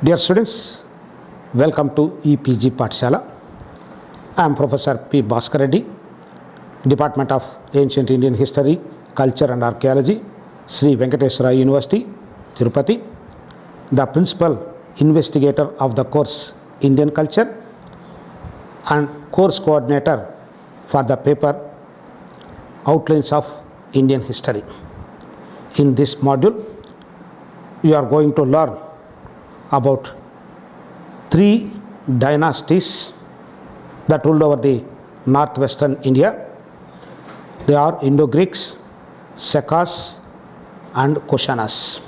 Dear students, welcome to EPG Pathshala. I am Professor P. Bhaskar Reddy, Department of Ancient Indian History, Culture and Archaeology, Sri Venkateswara University, Tirupati, the Principal Investigator of the course Indian Culture and Course Coordinator for the paper Outlines of Indian History. In this module, we are going to learn about three dynasties that ruled over the northwestern India. They are Indo-Greeks, Sakas and Kushanas.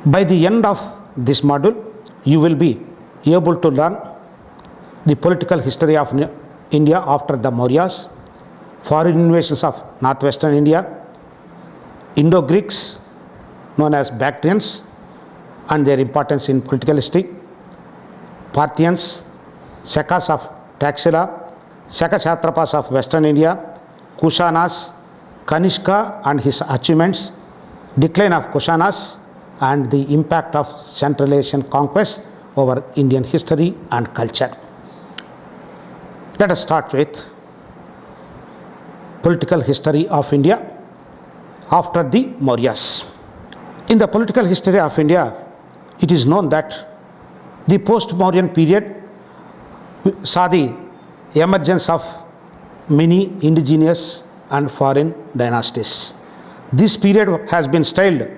By the end of this module, you will be able to learn the political history of India after the Mauryas, foreign invasions of northwestern India, Indo-Greeks known as Bactrians and their importance in political history, Parthians, Sakas of Taxila, Saka Satrapas of Western India, Kushanas, Kanishka and his achievements, decline of Kushanas, and the impact of Central Asian conquest over Indian history and culture. Let us start with political history of India after the Mauryas. In the political history of India, it is known that the post-Mauryan period saw the emergence of many indigenous and foreign dynasties. This period has been styled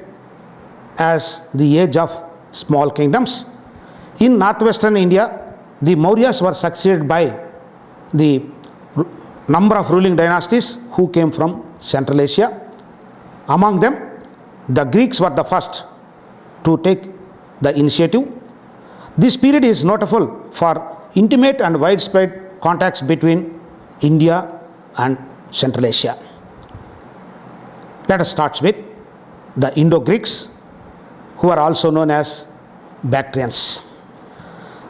as the age of small kingdoms. In northwestern India, the Mauryas were succeeded by the number of ruling dynasties who came from Central Asia. Among them, the Greeks were the first to take the initiative. This period is notable for intimate and widespread contacts between India and Central Asia. Let us start with the Indo-Greeks, who are also known as Bactrians.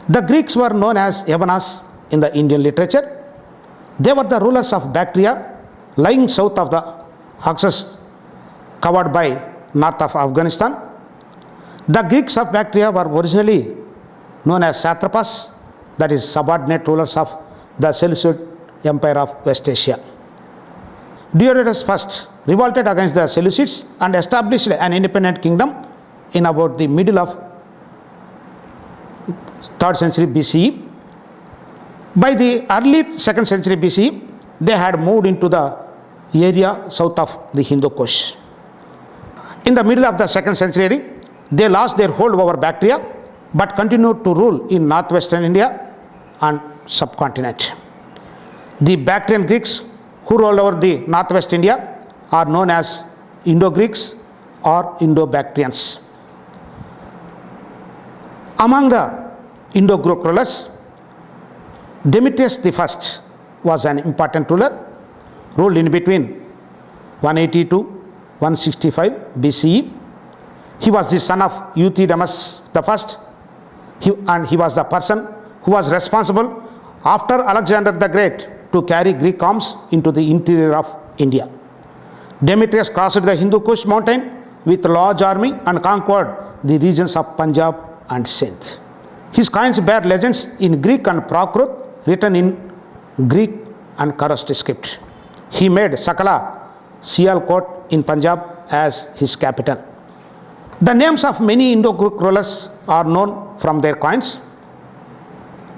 The Greeks were known as Yavanas in the Indian literature. They were the rulers of Bactria, lying south of the Oxus, covered by north of Afghanistan. The Greeks of Bactria were originally known as satrapas, that is subordinate rulers of the Seleucid Empire of West Asia. Diodorus I revolted against the Seleucids and established an independent kingdom in about the middle of 3rd century BCE. By the early 2nd century BCE, they had moved into the area south of the Hindu Kush. In the middle of the 2nd century, they lost their hold over Bactria but continued to rule in northwestern India and subcontinent. The Bactrian Greeks who ruled over the northwest India are known as Indo-Greeks or Indo-Bactrians. Among the Indo-Greek rulers, Demetrius I was an important ruler, ruled in between 180 to 165 BCE. He was the son of Euthydemus I, and he was the person who was responsible after Alexander the Great to carry Greek arms into the interior of India. Demetrius crossed the Hindu Kush mountain with a large army and conquered the regions of Punjab and Sindh. His coins bear legends in Greek and Prakrit written in Greek and Kharosthi script. He made Sakala, Sialkot in Punjab as his capital. The names of many Indo-Greek rulers are known from their coins.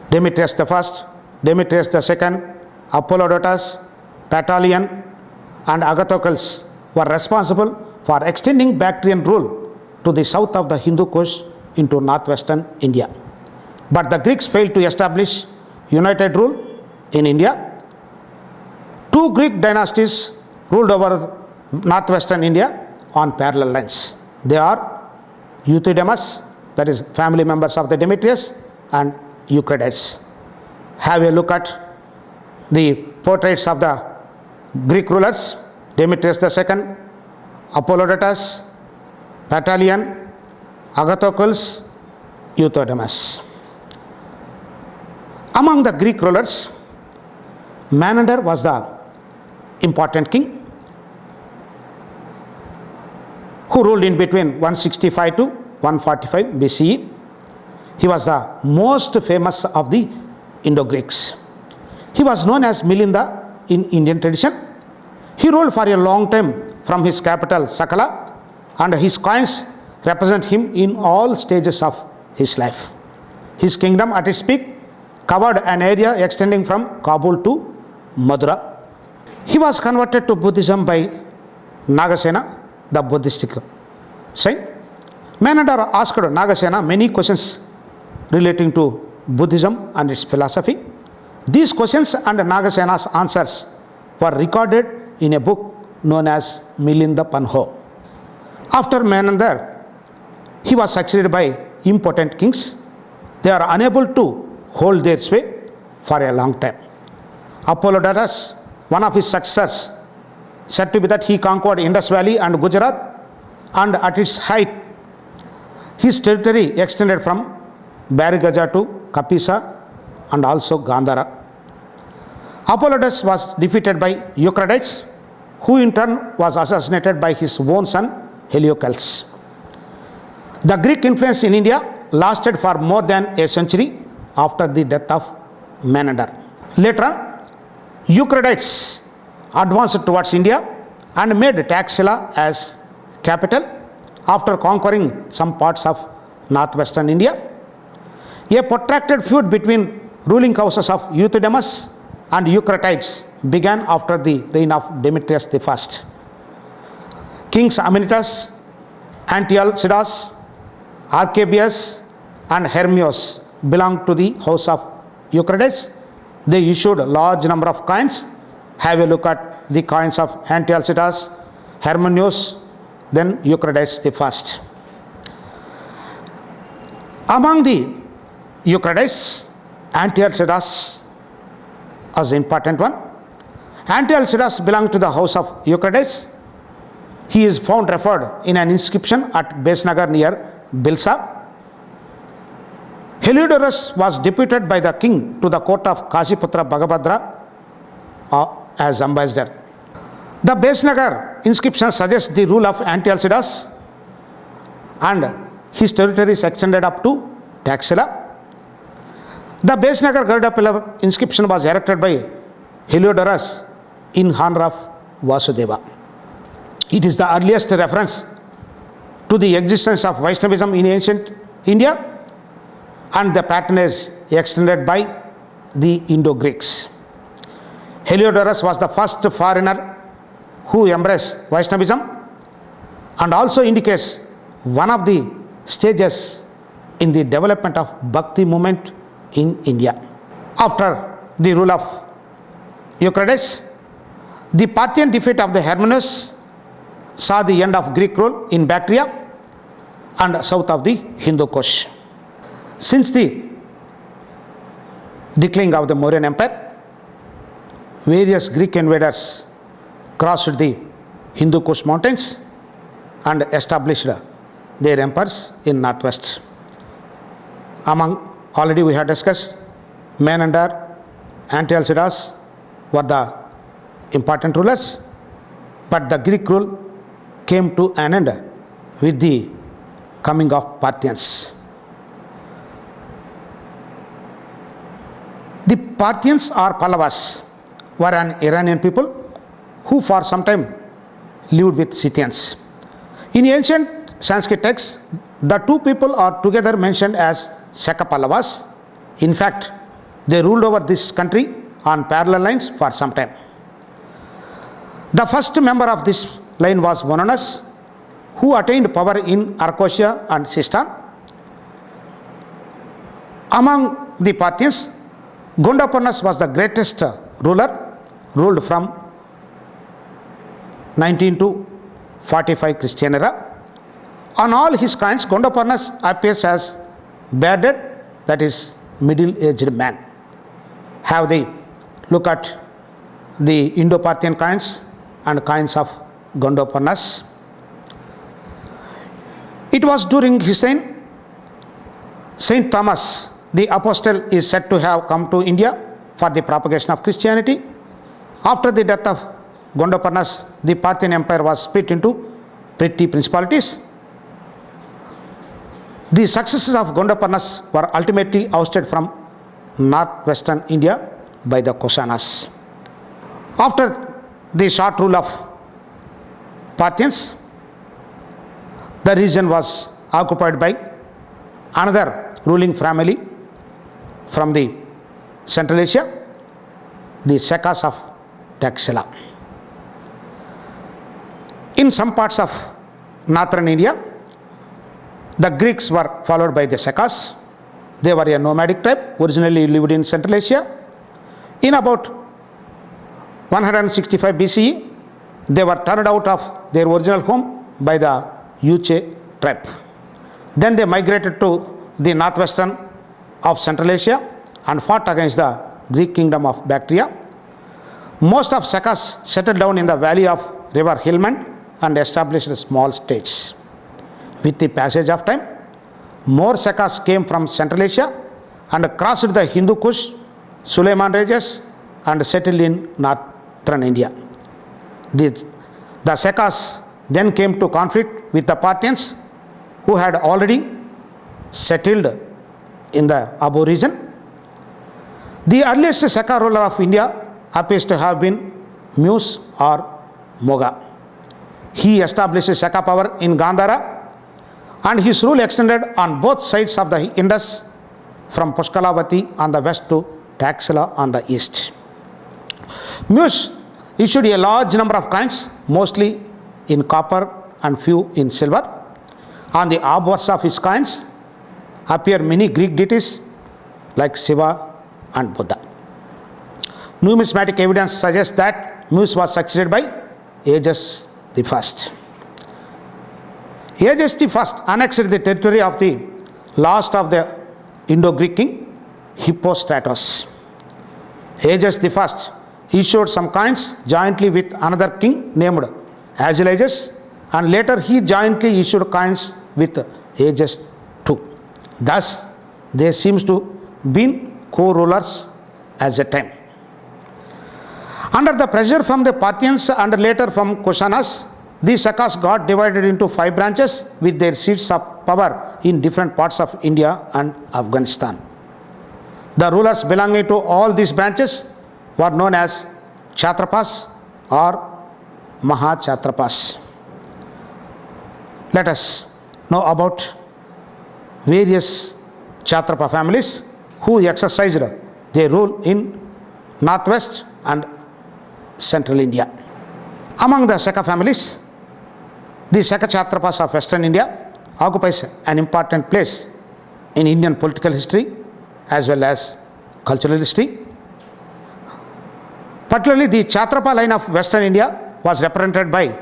Demetrius I, Demetrius II, Apollodotus, Patalion, and Agathocles were responsible for extending Bactrian rule to the south of the Hindu Kush into northwestern India. But the Greeks failed to establish united rule in India. Two Greek dynasties ruled over northwestern India on parallel lines. They are Euthydemus, that is family members of the Demetrius, and Eucrates. Have a look at the portraits of the Greek rulers: Demetrius II, Apollodotus, Patalion, Agathocles, Euthydemus. Among the Greek rulers, Menander was the important king who ruled in between 165 to 145 BCE. He was the most famous of the Indo-Greeks. He was known as Milinda in Indian tradition. He ruled for a long time from his capital Sakala, and his coins represent him in all stages of his life. His kingdom at its peak covered an area extending from Kabul to Madura. He was converted to Buddhism by Nagasena, the Buddhistic saint. Menander asked Nagasena many questions relating to Buddhism and its philosophy. These questions and Nagasena's answers were recorded in a book known as Milinda Panho. After Menander, he was succeeded by impotent kings. They are unable to hold their sway for a long time. Apollodorus, one of his successors, said to be that he conquered Indus Valley and Gujarat, and at its height, his territory extended from Barigaja to Kapisa and also Gandhara. Apollodorus was defeated by Eucratides, who in turn was assassinated by his own son Heliocles. The Greek influence in India lasted for more than a century after the death of Menander. Later on, Eucratides advanced towards India and made Taxila as capital after conquering some parts of northwestern India. A protracted feud between ruling houses of Euthydemus and Eucratides began after the reign of Demetrius I. Kings Amyntas, Antialcidas, Archabius, and Hermios belonged to the house of Eucratides. They issued a large number of coins. Have a look at the coins of Antialcidas, Hermios, then Eucratides I. Among the Eucratides, Antialcidas was an important one. Antialcidas belonged to the house of Eucratides. He is found referred in an inscription at Besnagar near Bilsa. Heliodorus was deputed by the king to the court of Kashiputra Bhagabhadra as ambassador. The Besnagar inscription suggests the rule of Antialcidas, and his territories extended up to Taxila. The Besnagar Garuda pillar inscription was erected by Heliodorus in honor of Vasudeva. It is the earliest reference to the existence of Vaishnavism in ancient India, and the patronage extended by the Indo-Greeks. Heliodorus was the first foreigner who embraced Vaishnavism, and also indicates one of the stages in the development of Bhakti movement in India. After the rule of Eucratides, the Parthian defeat of the Hermannus saw the end of Greek rule in Bactria and south of the Hindu Kush. Since the decline of the Mauryan Empire, various Greek invaders crossed the Hindu Kush mountains and established their empires in northwest. Among, already we have discussed, Menander, Antialcidas were the important rulers, but the Greek rule came to an end with the coming of Parthians. The Parthians or Pallavas were an Iranian people who for some time lived with Scythians. In ancient Sanskrit texts, the two people are together mentioned as Shaka Pallavas. In fact, they ruled over this country on parallel lines for some time. The first member of this line was Vonones, who attained power in Arcosia and Sistan. Among the Parthians, Gondophares was the greatest ruler, ruled from 19 to 45 Christian era. On all his coins, Gondophares appears as bearded, that is middle-aged man. Have they look at the Indo-Parthian coins and coins of Gondophares. It was during his reign, Saint Thomas the Apostle is said to have come to India for the propagation of Christianity. After the death of Gondophares, the Parthian Empire was split into petty principalities. The successes of Gondaparnas were ultimately ousted from northwestern India by the Kushanas. After the short rule of Parthians, the region was occupied by another ruling family from the Central Asia, the Sakas of Taxila. In some parts of northern India, the Greeks were followed by the Sakas. They were a nomadic tribe, originally lived in Central Asia. In about 165 BCE, they were turned out of their original home by the Yuche tribe. Then they migrated to the northwestern of Central Asia and fought against the Greek kingdom of Bactria. Most of Sakas settled down in the valley of river Helmand and established small states. With the passage of time, more Sakas came from Central Asia and crossed the Hindu Kush, Suleiman ranges and settled in northern India. The Sakas then came to conflict with the Parthians, who had already settled in the Abu region. The earliest Saka ruler of India appears to have been Muse or Moga. He established Saka power in Gandhara, and his rule extended on both sides of the Indus, from Pushkalavati on the west to Taxila on the east. Muse issued a large number of coins, mostly in copper and few in silver. On the obverse of his coins appear many Greek deities like Shiva and Buddha. Numismatic evidence suggests that Muse was succeeded by Agis the First. Agis the First annexed the territory of the last of the Indo-Greek king, Hippostratos. Agis the First issued some coins jointly with another king named Agelages, and later he jointly issued coins with Agis II. Thus, they seems to been co-rulers at the time. Under the pressure from the Parthians and later from Kushanas, these Sakas got divided into 5 branches with their seats of power in different parts of India and Afghanistan. The rulers belonging to all these branches were known as Chatrapas or Mahachatrapas. Let us know about various Chatrapa families who exercised their rule in northwest and central India. Among the Saka families, the Saka Chatrapas of western India occupies an important place in Indian political history as well as cultural history. Particularly, the Chatrapa line of western India was represented by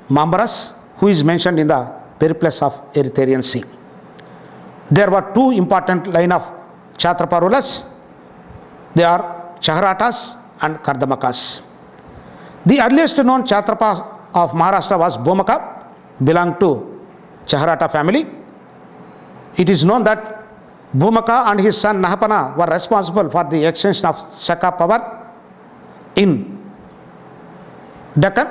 Mambaras, who is mentioned in the Periplus of Erythraean Sea. There were 2 important line of Chatrapa rulers. They are Chahratas and Kardamakas. The earliest known Chatrapa of Maharashtra was Bhumaka, belonged to Chahrata family. It is known that Bhumaka and his son Nahapana were responsible for the extension of Saka power in Deccan.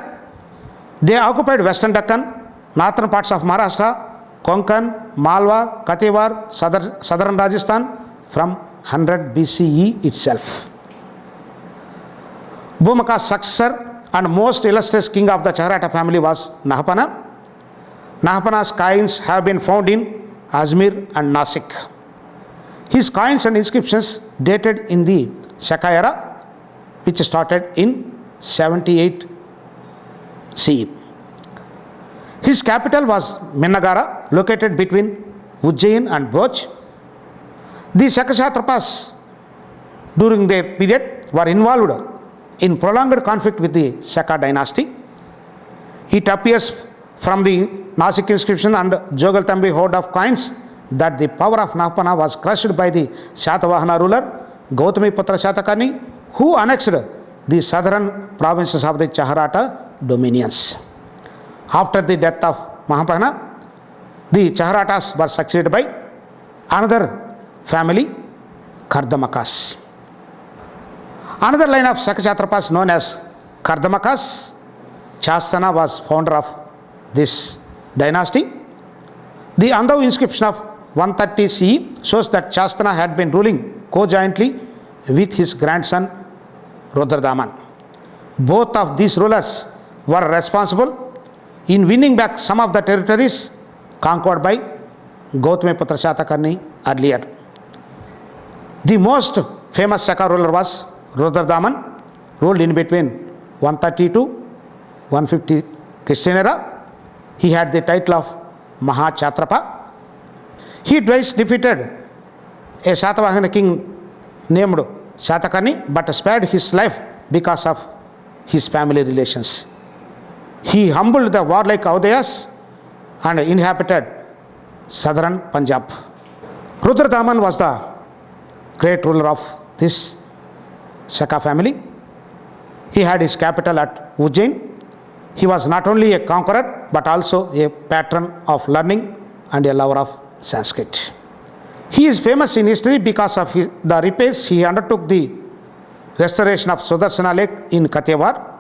They occupied western Deccan, northern parts of Maharashtra, Konkan, Malwa, Kathiawar, southern Rajasthan from 100 BCE itself. Bhumaka's successor and most illustrious king of the Chahrata family was Nahapana. Nahapana's coins have been found in Ajmer and Nasik. His coins and inscriptions dated in the Saka era, which started in 78 CE. His capital was Minnagara, located between Ujjain and Bhoj. The Saka Chatrapas during their period were involved in prolonged conflict with the Saka dynasty. It appears from the Nasik inscription and Jogaltambi hoard of coins that the power of Nahapana was crushed by the Shatavahana ruler Gautami Putra Shatakani, who annexed the southern provinces of the Chahrata dominions. After the death of Nahapana, the Chahratas were succeeded by another family, Kardamakas. Another line of Saka Chatrapas known as Kardamakas, Chastana was founder of this dynasty. The Andau inscription of 130 CE shows that Shastana had been ruling co-jointly with his grandson Rudradaman. Both of these rulers were responsible in winning back some of the territories conquered by Gautamiputra Shatakarni earlier. The most famous Shaka ruler was Rudradaman, ruled in between 130 to 150 Christian era. He had the title of Mahachatrapa. He twice defeated a Satavahana king named Shatakarni, but spared his life because of his family relations. He humbled the warlike Audhyas and inhabited southern Punjab. Rudradaman was the great ruler of this Shaka family. He had his capital at Ujjain. He was not only a conqueror but also a patron of learning and a lover of Sanskrit. He is famous in history because of the repairs he undertook the restoration of Sudarshana Lake in Kathiawar.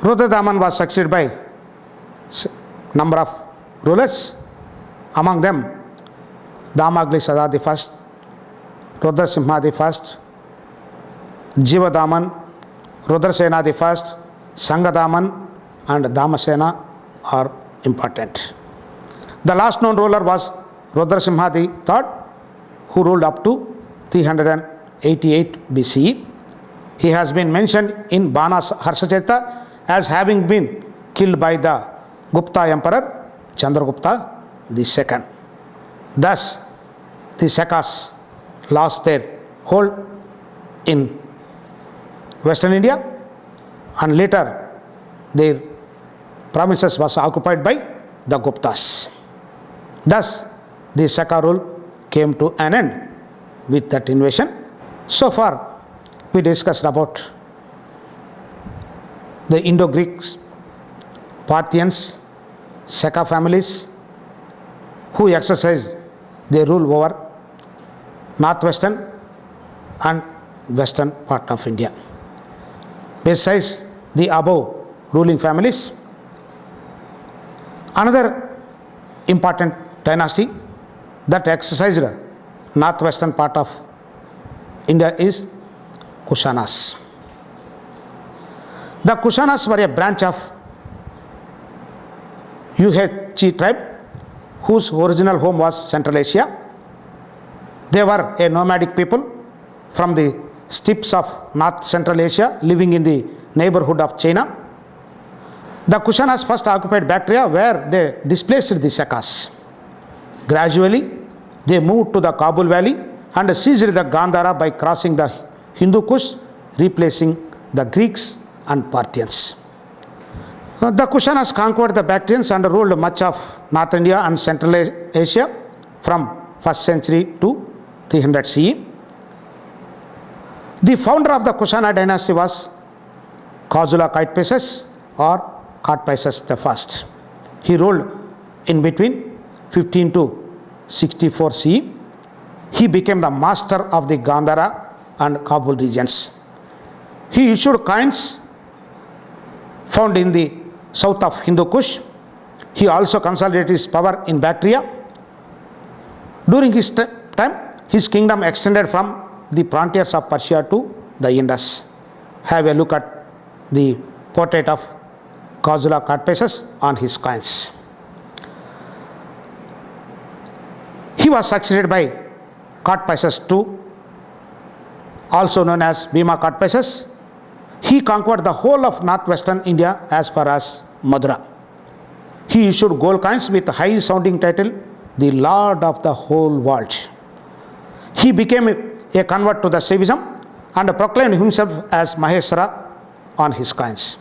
Rudradaman was succeeded by number of rulers, among them Damagli Sada I, Rudrasimha I, Jivadaman, Rudrasena I, Sangadaman and Damasena are important. The last known ruler was Rudrasimha III, who ruled up to 388 BCE. He has been mentioned in Bana's Harsacharita as having been killed by the Gupta emperor Chandragupta II. Thus, the Shakas lost their hold in Western India, and later their provinces was occupied by the Guptas. Thus, the Shaka rule came to an end with that invasion. So far, we discussed about the Indo-Greeks, Parthians, Shaka families who exercised their rule over northwestern and western part of India. Besides the above ruling families, another important dynasty that exercised northwestern part of India is Kushanas. The Kushanas were a branch of Yuezhi tribe whose original home was Central Asia. They were a nomadic people from the steppes of North Central Asia living in the neighborhood of China. The Kushanas first occupied Bactria, where they displaced the Shakas. Gradually, they moved to the Kabul Valley and seized the Gandhara by crossing the Hindu Kush, replacing the Greeks and Parthians. The Kushanas conquered the Bactrians and ruled much of North India and Central Asia from 1st century to 300 CE. The founder of the Kushana dynasty was Kazula Kaitpeses or Katpeses I. He ruled in between 15 to 64 CE. He became the master of the Gandhara and Kabul regions. He issued coins found in the south of Hindu Kush. He also consolidated his power in Bactria. During his time, his kingdom extended from the frontiers of Persia to the Indus. Have a look at the portrait of Kazula Katpeses on his coins. He was succeeded by Katpeses II, also known as Bhima Katpeses. He conquered the whole of northwestern India as far as Madura. He issued gold coins with high sounding title, the Lord of the whole world. He became a convert to the Shaivism and proclaimed himself as Maheshwara on his coins.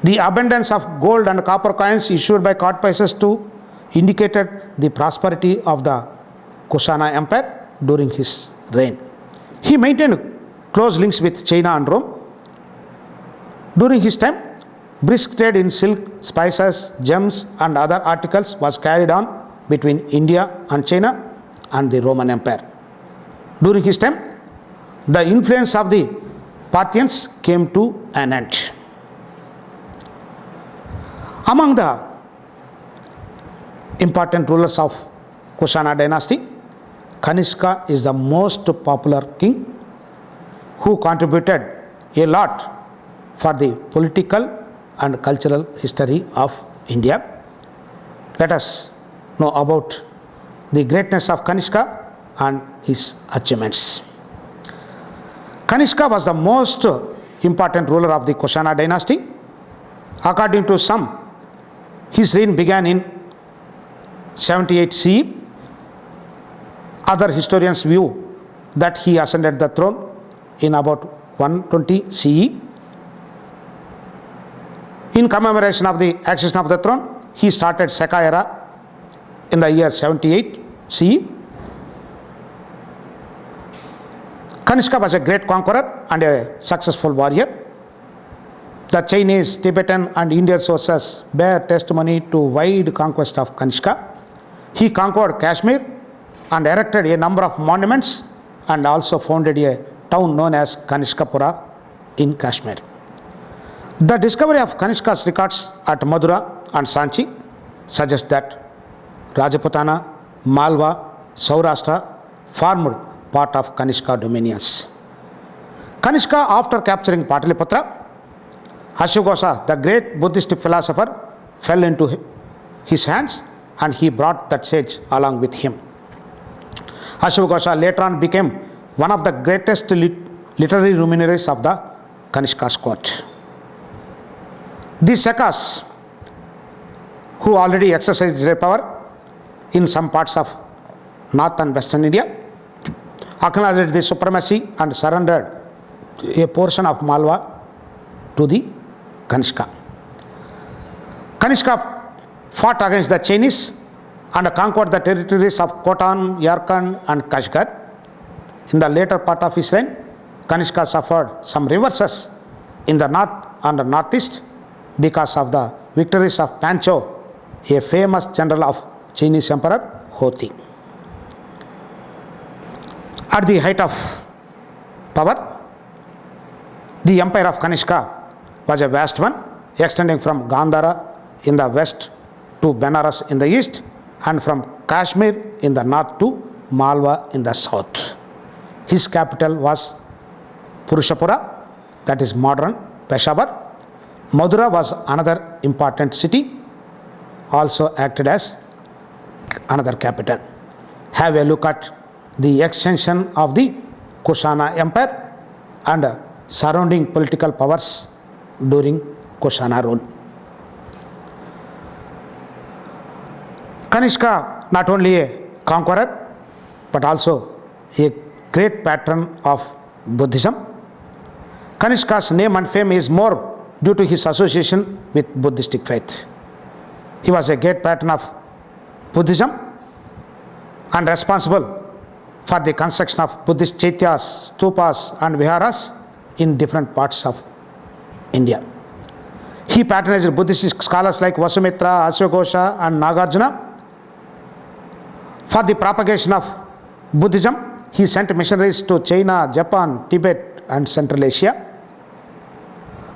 The abundance of gold and copper coins issued by Katpeses II indicated the prosperity of the Kushana Empire during his reign. He maintained close links with China and Rome. During his time, brisk trade in silk, spices, gems and other articles was carried on between India and China and the Roman Empire. During his time, the influence of the Parthians came to an end. Among the important rulers of Kushana dynasty. Kanishka is the most popular king who contributed a lot for the political and cultural history of India. Let us know about the greatness of Kanishka and his achievements. Kanishka was the most important ruler of the Kushana dynasty. According to some, his reign began in 78 CE. Other historians view that he ascended the throne in about 120 CE. In commemoration of the accession of the throne, he started Saka era in the year 78 CE. Kanishka was a great conqueror and a successful warrior. The Chinese, Tibetan and Indian sources bear testimony to wide conquest of Kanishka. He conquered Kashmir and erected a number of monuments and also founded a town known as Kanishkapura in Kashmir. The discovery of Kanishka's records at Madura and Sanchi suggests that Rajputana, Malwa, Saurashtra formed part of Kanishka dominions. Kanishka, after capturing Pataliputra, Ashwaghosa, the great Buddhist philosopher, fell into his hands and he brought that sage along with him. Ashwaghosa later on became one of the greatest literary luminaries of the Kanishka's court. The Sakas, who already exercised their power in some parts of north and western India, acknowledged the supremacy and surrendered a portion of Malwa to the Kanishka. Kanishka fought against the Chinese and conquered the territories of Khotan, Yarkand and Kashgar. In the later part of his reign, Kanishka suffered some reverses in the north and the northeast because of the victories of Pancho, a famous general of Chinese Emperor Hoti. At the height of power, the empire of Kanishka was a vast one, extending from Gandhara in the west to Benares in the east and from Kashmir in the north to Malwa in the south. His capital was Purushapura, that is modern Peshawar. Madura was another important city, also acted as another capital. Have a look at the extension of the Kushana Empire and surrounding political powers during Kushana rule. Kanishka, not only a conqueror but also a great patron of Buddhism. Kanishka's name and fame is more due to his association with Buddhistic faith. He was a great patron of Buddhism and responsible for the construction of Buddhist chaityas, stupas and viharas in different parts of India. He patronized Buddhist scholars like Vasumitra, Ashwaghosa and Nagarjuna. For the propagation of Buddhism, he sent missionaries to China, Japan, Tibet and Central Asia.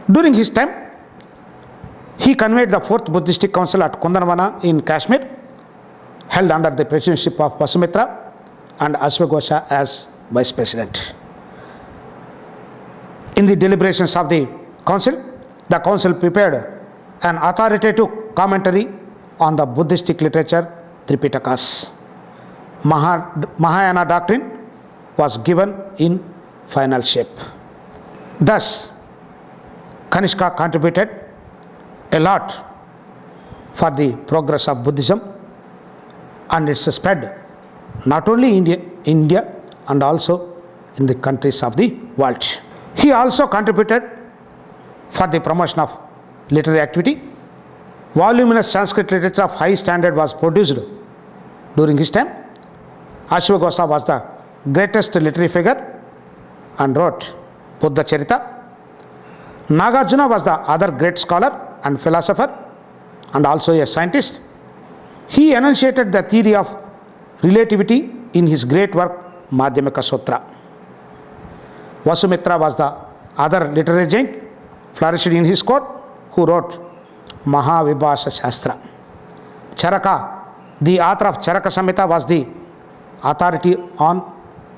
During his time, he convened the 4th Buddhistic Council at Kundanavana in Kashmir, held under the presidency of Vasumitra and Ashwaghosa as vice president. In the deliberations of the council prepared an authoritative commentary on the Buddhistic literature Tripitakas. Mahayana doctrine was given in final shape. Thus, Kanishka contributed a lot for the progress of Buddhism and its spread not only in India and also in the countries of the world. He also contributed for the promotion of literary activity. Voluminous Sanskrit literature of high standard was produced during his time. Ashwaghosa was the greatest literary figure and wrote Buddha Charita. Nagarjuna was the other great scholar and philosopher and also a scientist. He enunciated the theory of relativity in his great work Madhyamaka Sutra. Vasumitra was the other literary giant flourished in his court who wrote Mahavibhasa Shastra. Charaka, The author of Charaka Samhita was the authority on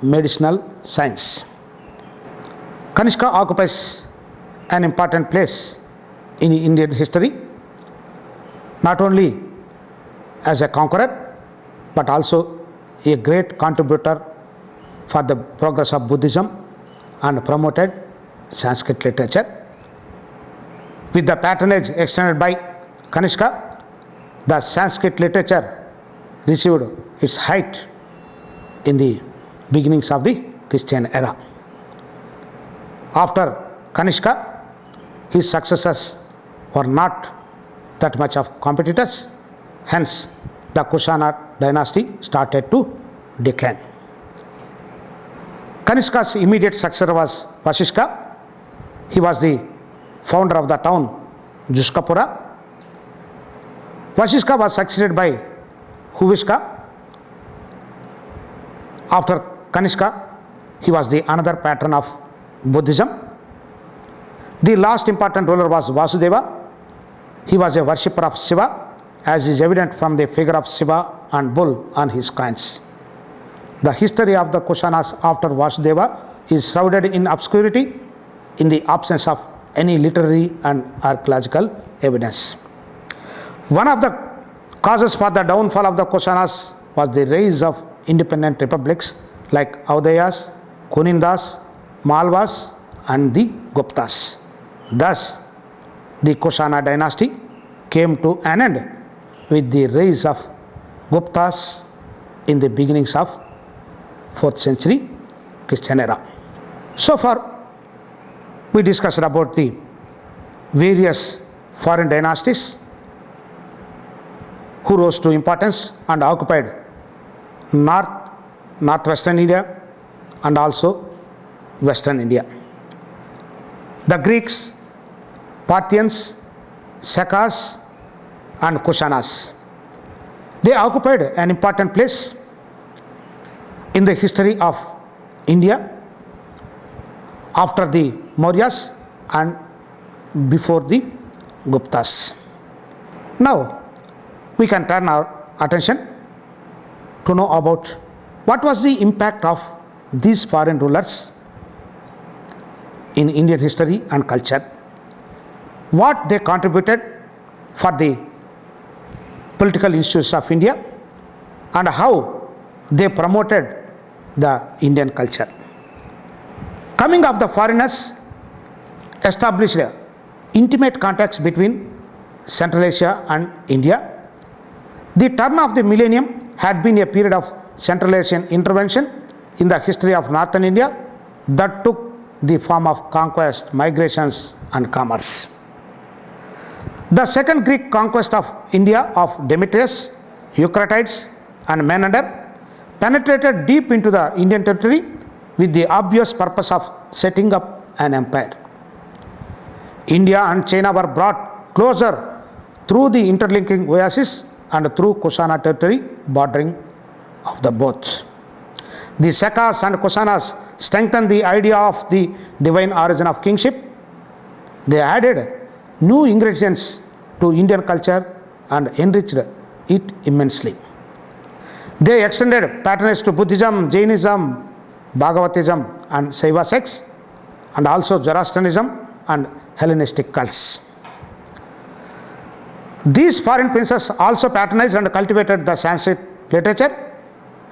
medicinal science. Kanishka occupies an important place in Indian history, not only as a conqueror, but also a great contributor for the progress of Buddhism and promoted Sanskrit literature. With the patronage extended by Kanishka, the Sanskrit literature received its height in the beginnings of the Christian era. After Kanishka, his successors were not that much of competitors, hence the Kushana dynasty started to decline. Kanishka's immediate successor was Vasishka. He was the founder of the town Juskapura. Vasishka was succeeded by Huvishka. After Kanishka, he was the another patron of Buddhism. The last important ruler was Vasudeva. He was a worshipper of Shiva, as is evident from the figure of Shiva and bull on his coins. The history of the Kushanas after Vasudeva is shrouded in obscurity in the absence of any literary and archaeological evidence. One of the causes for the downfall of the Kushanas was the rise of independent republics like Audayas, Kunindas, Malwas and the Guptas. Thus, the Kushana dynasty came to an end with the rise of Guptas in the beginnings of 4th century Christian era. So far, we discussed about the various foreign dynasties who rose to importance and occupied northwestern India and also western India. The Greeks, Parthians, Sakas and Kushanas. They occupied an important place in the history of India after the Mauryas and before the Guptas. Now, we can turn our attention to know about what was the impact of these foreign rulers in Indian history and culture, what they contributed for the political issues of India, and how they promoted the Indian culture. Coming of the foreigners established intimate contacts between Central Asia and India. The turn of the millennium had been a period of Central Asian intervention in the history of northern India that took the form of conquest, migrations and commerce. The second Greek conquest of India of Demetrius, Eucratides and Menander penetrated deep into the Indian territory with the obvious purpose of setting up an empire. India and China were brought closer through the interlinking oases and through Kushana territory bordering of the both. The Sakas and Kushanas strengthened the idea of the divine origin of kingship. They added new ingredients to Indian culture and enriched it immensely. They extended patronage to Buddhism, Jainism, Bhagavatism and Saiva sects, and also Zoroastrianism and Hellenistic cults. These foreign princes also patronized and cultivated the Sanskrit literature,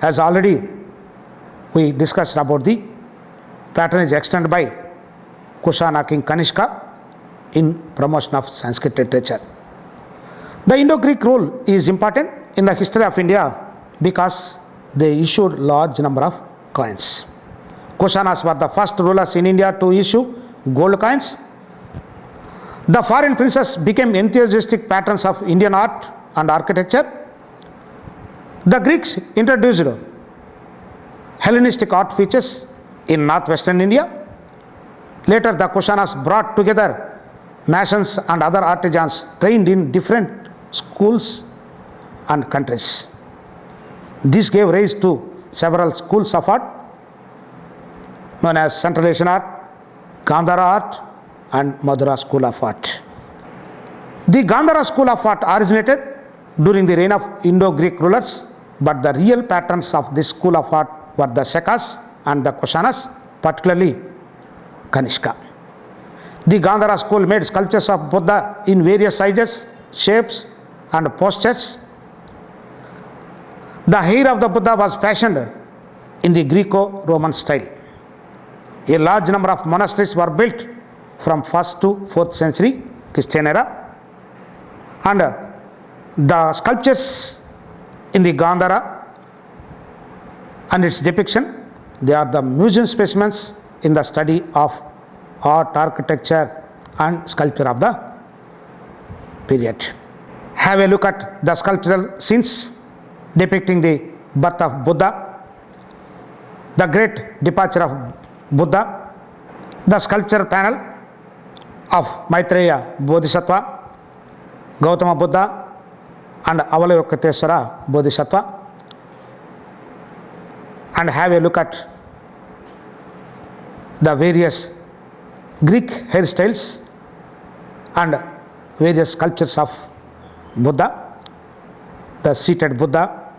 as already we discussed about the patronage extended by Kushana king Kanishka in promotion of Sanskrit literature. The Indo-Greek role is important in the history of India because they issued large number of coins. Kushanas were the first rulers in India to issue gold coins. The foreign princes became enthusiastic patrons of Indian art and architecture. The Greeks introduced Hellenistic art features in northwestern India. Later, the Kushanas brought together nations and other artisans trained in different schools and countries. This gave rise to several schools of art known as Central Asian art, Gandhara art and Madura school of art. The Gandhara school of art originated during the reign of Indo-Greek rulers, but the real patrons of this school of art were the Shakas and the Kushanas, particularly Kanishka. The Gandhara school made sculptures of Buddha in various sizes, shapes and postures. The hair of the Buddha was fashioned in the Greco-Roman style. A large number of monasteries were built from 1st to 4th century Christian era, and the sculptures in the Gandhara and its depiction, they are the museum specimens in the study of art, architecture and sculpture of the period. Have a look at the sculptural scenes depicting the birth of Buddha, the great departure of Buddha, the sculpture panel of Maitreya Bodhisattva, Gautama Buddha and Avalokitesvara Bodhisattva, and have a look at the various Greek hairstyles and various sculptures of Buddha, the seated Buddha,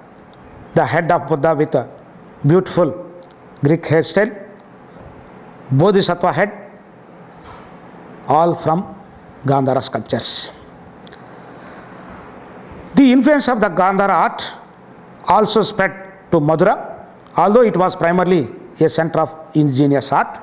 the head of Buddha with a beautiful Greek hairstyle, Bodhisattva head, all from Gandhara sculptures. The influence of the Gandhara art also spread to Mathura, although it was primarily a center of indigenous art.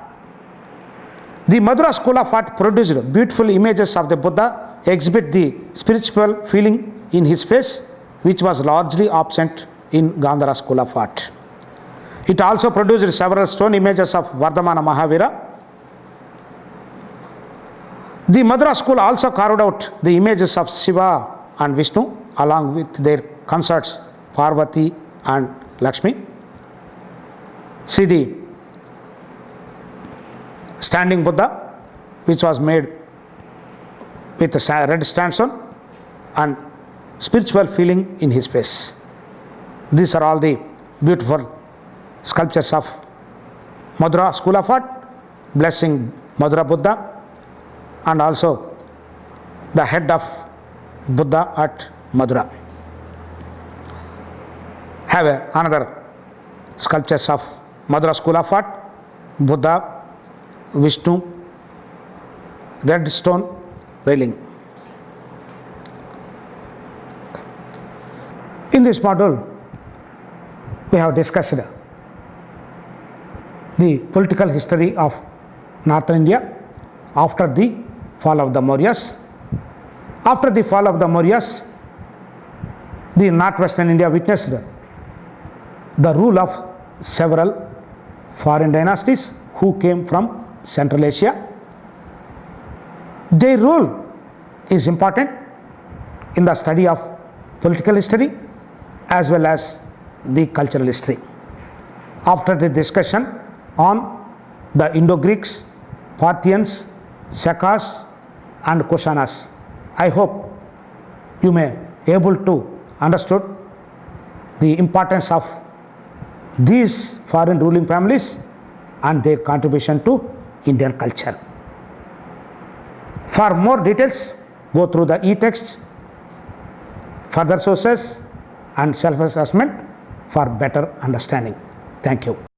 The Mathura school of art produced beautiful images of the Buddha, exhibit the spiritual feeling in his face, which was largely absent in Gandhara school of art. It also produced several stone images of Vardhamana Mahavira. The Mathura school also carved out the images of Shiva and Vishnu along with their consorts Parvati and Lakshmi. See the standing Buddha, which was made with a red sandstone and spiritual feeling in his face. These are all the beautiful sculptures of Mathura school of art, blessing Mathura Buddha, and also the head of Buddha at Mathura. Have another sculptures of Mathura school of art, Buddha, Vishnu, red stone railing. In this module, we have discussed the political history of Northern India after the fall of the Mauryas. After the fall of the Mauryas, the northwestern India witnessed the rule of several foreign dynasties who came from Central Asia. Their role is important in the study of political history as well as the cultural history. After the discussion on the Indo-Greeks, Parthians, Shakas and Kushanas, I hope you may able to understood the importance of these foreign ruling families and their contribution to Indian culture. For more details, go through the e-text, further sources and self-assessment for better understanding. Thank you.